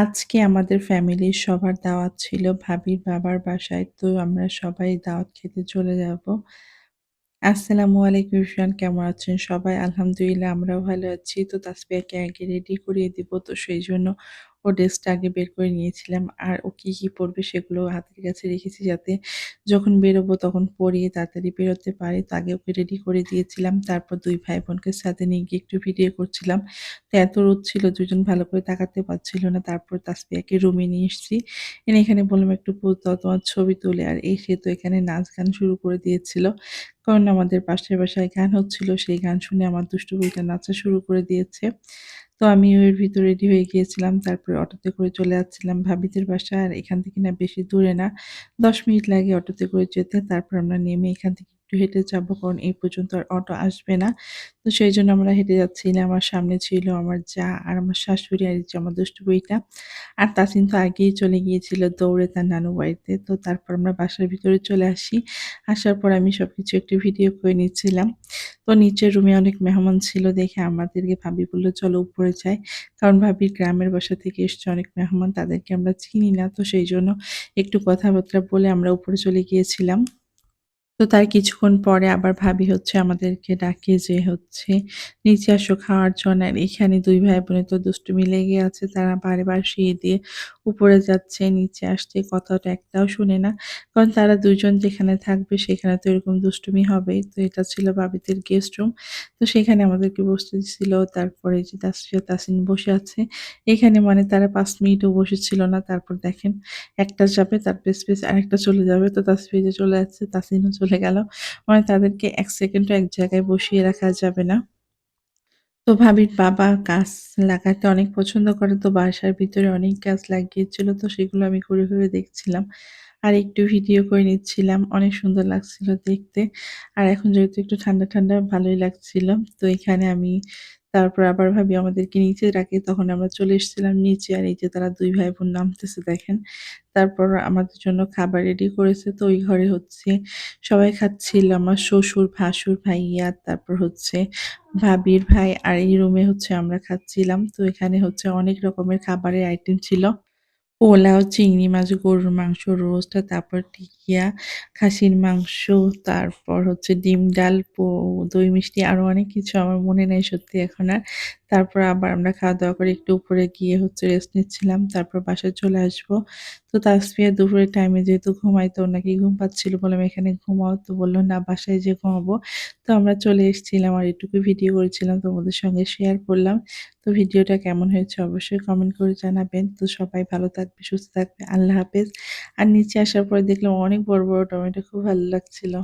আজকে আমাদের ফ্যামিলির সবার দাওয়াত ছিল ভাবির বাবার বাসায়। তো আমরা সবাই দাওয়াত খেতে চলে যাব। আসসালামু আলাইকুম এভরিওয়ান, কেমন আছেন সবাই? আলহামদুলিল্লাহ আমরাও ভালো আছি। তো তাসফিয়াকে আগে রেডি করিয়ে দিব। তো সেইজন্য ওর ড্রেসটা আগে বের করে নিয়েছিলাম। আর ও কি পড়বে সেগুলো হাতের কাছে রেখেছি যাতে যখন বেরোবো তখন পরিয়ে তাড়াতাড়ি বেরোতে পারি। তো আগে ওকে রেডি করে দিয়েছিলাম। তারপর ২ ভাই বোনকে সাথে নিয়ে গিয়ে একটু ভিডিও করছিলাম। তো এত রোদ ছিল ২ জন ভালো করে তাকাতে পারছিল না। তারপর তাসফিয়াকে রুমে নিয়ে এসেছি। এনে এখানে বললাম, "একটু পোজ দাও তোমার ছবি তুলে।" আর এসে তো এখানে নাচ গান শুরু করে দিয়েছিল। কারণ আমাদের পাশের বাসায় গান হচ্ছিল, সেই গান শুনে আমার দুষ্টু বুইড়া নাচা শুরু করে দিয়েছে। তো আমিও এর ভিতরে রেডি হয়ে গিয়েছিলাম। তারপরে অটোতে করে চলে যাচ্ছিলাম ভাবিদের বাসায়। আর এখান থেকে না বেশি দূরে না। ১০ মিনিট লাগে অটোতে করে যেতে। তারপর আমরা নেমে এখান থেকে একটু হেঁটে যাবো। কারণ এই পর্যন্ত আর অটো আসবে না। তো সেইজন্য আমরা হেঁটে যাচ্ছিলাম। আমার সামনে ছিল আমার যা আর আমার শাশুড়ি আর এই যে আমার দুষ্টু বুইড়া। আর তাসিন তো আগেই চলে গিয়েছিল দৌড়ে তার নানু বাড়িতে। তো তারপর আমরা বাসার ভিতরে চলে আসি। আসার পর আমি সবকিছু একটু ভিডিও করে নিচ্ছিলাম। তো নিচের রুমে অনেক মেহমান ছিল দেখে আমাদেরকে ভাবি বলল, "চলো উপরে যাই।" কারণ ভাবির গ্রামের বাসা থেকে এসছে অনেক মেহমান, তাদেরকে আমরা চিনি না। তো সেইজন্য একটু কথাবার্তা বলে আমরা উপরে চলে গিয়েছিলাম। তো তার কিছুক্ষণ পরে আবার ভাবি আমাদেরকে ডাকে যে নিচে আসো খাওয়ার জন্য। আর এখানে ২ ভাই বোনের তো দুষ্টুমি লেগে আছে। তারা বারবার সিঁড়ি দিয়ে উপরে যাচ্ছে, নিচে আসছে, কথাটা একটাও শুনে না। কারণ তারা ২ জন যেখানে থাকবে সেখানে তো এরকম দুষ্টুমি হবেই। তো এটা ছিল ভাবিদের গেস্ট রুম। তো সেখানে আমাদেরকে বসতে দিছিল। তারপরে এই যে তাসফিয়া তাসিন বসে আছে। এখানে মানে তারা ৫ মিনিটও বসেছিল না। তারপর দেখেন একটা যাবে তার পেছ আরেকটা চলে যাবে। তো তাসফিয়া যে চলে যাচ্ছে, তাসিনও চলে গেল। মানে তাদেরকে ১ সেকেন্ডও এক জায়গায় বসিয়ে রাখা যাবে না। তো ভাবির বাবা গাছ লাগাতে অনেক পছন্দ করে। তো বাসার ভিতরে অনেক গাছ লাগিয়েছিল। তো সেগুলো আমি ঘুরে দেখছিলাম। আর একটু ভিডিও করে নিচ্ছিলাম। অনেক সুন্দর লাগছিল দেখতে। আর এখন যেহেতু একটু ঠান্ডা ভালোই লাগছিল। তো এখানে আমি তারপর আবার ভাবি আমাদেরকে নিচে রাখে। তখন আমরা চলে এসেছিলাম নিচে। আর এই যে তারা ২ ভাই বোন নামতেছে দেখেন। তারপর আমাদের জন্য খাবার রেডি করেছে। তো ওই ঘরে সবাই খাচ্ছিল। আমার শ্বশুর, ভাসুর, ভাইয়া, তারপর ভাবির ভাই। আর এই রুমে আমরা খাচ্ছিলাম। তো এখানে অনেক রকমের খাবারের আইটেম ছিল। পোলাও, চিংড়ি মাছ, গরুর মাংস, রোস্ট, তারপর টিকিয়া, খাসির মাংস, তারপর ডিম, ডাল, দই মিষ্টি আরো অনেক কিছু আমার মনে নেই সত্যি এখন আর। তারপর আবার আমরা খাওয়া-দাওয়া করে একটু উপরে গিয়ে রেস্ট নিচ্ছিলাম। তারপর বাসায় চলে আসবো। তো তাসফিয়া দুপুরের টাইমে যেহেতু ঘুমাইতো, ওর নাকি ঘুম পাচ্ছিল। বললাম, "এখানে ঘুমাও।" তো বলল, "না, বাসায় যেয়ে ঘুমাবো।" তো আমরা চলে এসেছিলাম আর এটুকু ভিডিও করেছিলাম তোমাদের সঙ্গে শেয়ার করলাম। তো ভিডিওটা কেমন হয়েছে অবশ্যই কমেন্ট করে জানাবেন। তো সবাই ভালো থাকবে, সুস্থ থাকবে। আল্লাহ হাফেজ। আর নিচে আসার পরে দেখলাম অনেক বড় টমেটো, খুব ভালো লাগছিল।